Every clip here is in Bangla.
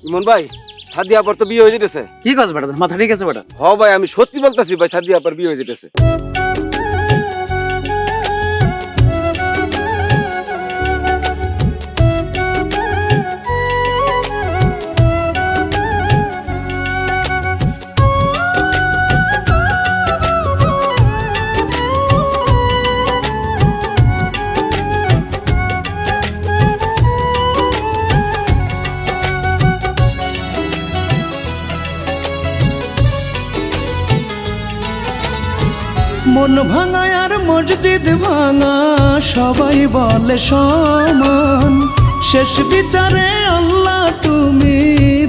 ইমন ভাই, সাদিয়া আপার তো বিয়ে হয়ে যেতেছে। কি কাজ বেটা, তোর মাথা ঠিক আছে বেটা? হ ভাই, আমি সত্যি বলতেছি ভাই, সাদিয়া আপার বিয়ে হয়ে যেতেছে। মন ভাঙা আর মসজিদ ভাঙা সবাই বলে সমান, শেষ বিচারে আল্লাহ তুমি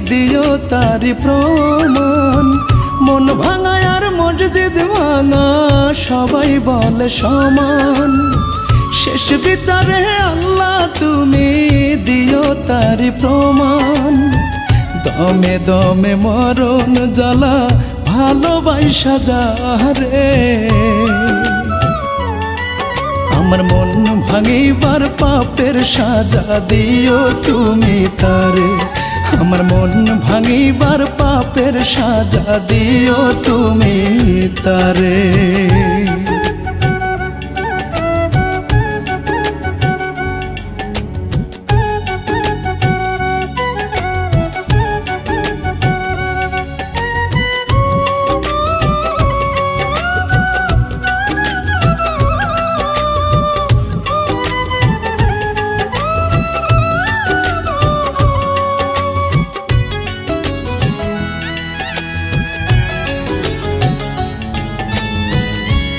দিও তারি প্রমাণ। মন ভাঙা আর মসজিদ ভাঙা সবাই বলে সমান, শেষ বিচারে আল্লাহ তুমি দিও তারি প্রমাণ। দমে দমে মরণ জ্বালা ভালোবাসা যারে, আমার মন ভাঙিবার পাপের সাজা দিও তুমি তারে, আমার মন ভাঙিবার পাপের সাজা দিও তুমি তারে।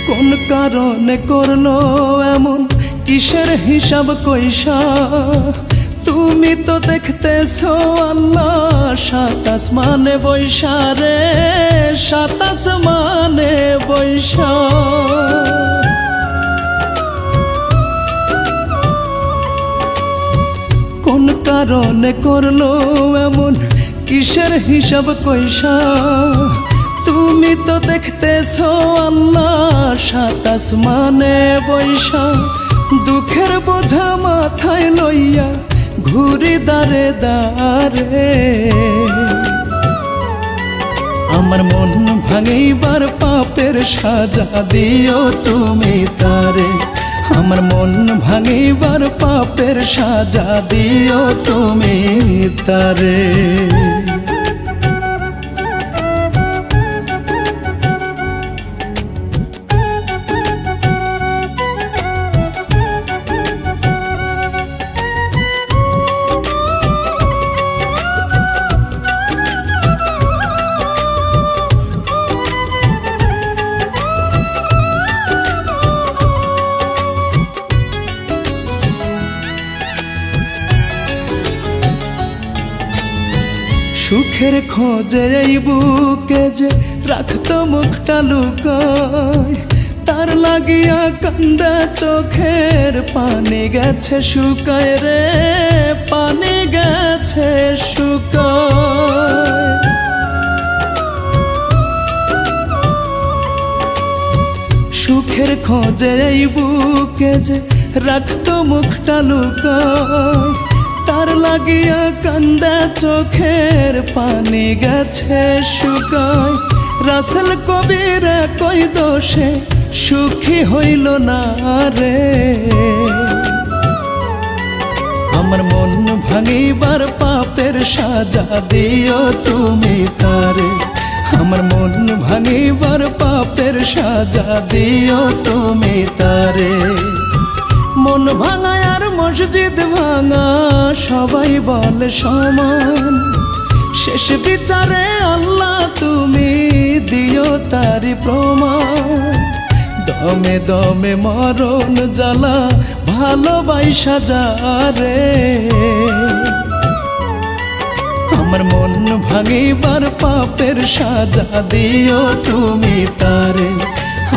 কোন কারণে করলো এমন, কিসের হিসাব কইসা? তুমি তো দেখতেছো আল্লাহ সাত আসমানে বৈশা রে, সাত আসমানে বৈশা। কোন কারণে করলো এমন, কিসের হিসাব কইসা? তুমি তো দেখতেছো আল্লাহ সাত আসমানে বৈশা, দুঃখের বোঝা মাথায় লইয়া ঘুরি দারে দারে। আমার মন ভাঙিবার পাপের সাজা দিও তুমি তারে, আমার মন ভাঙিবার পাপের সাজা দিও তুমি তারে। সুখের খোঁজে এই বুকে যে রাখতো মুখটা লুকায়, তার লাগিয়া কান্দা চোখের পানি গেছে শুকায় রে, পানি গেছে শুকায়। সুখের খোঁজে এই বুকে যে রাখতো মুখটা লুকায়, তার লাগিয়া কান্দা চোখের পানি গেছে শুকায়। রাসেল কবির কই দোষে সুখী হইল না রে, আমার মন ভাঙিবার পাপের সাজা দিও তুমি তারে, আমার মন ভাঙিবার পাপের সাজা দিও তুমি তারে। মন ভাঙা আর মসজিদ ভাঙা সবাই বলে সমান, শেষ বিচারে আল্লাহ তুমি দিও তারি প্রমাণ। দমে দমে মরণ জ্বালা ভালোবাসা যারে, আমার মন ভাঙিবার পাপের সাজা দিও তুমি তারে,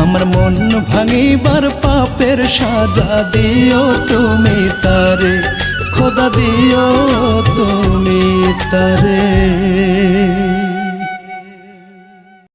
আমার মন ভাঙিবার পাপের সাজা দিও তুমি তারে, খোদা দিও তুমি তারে।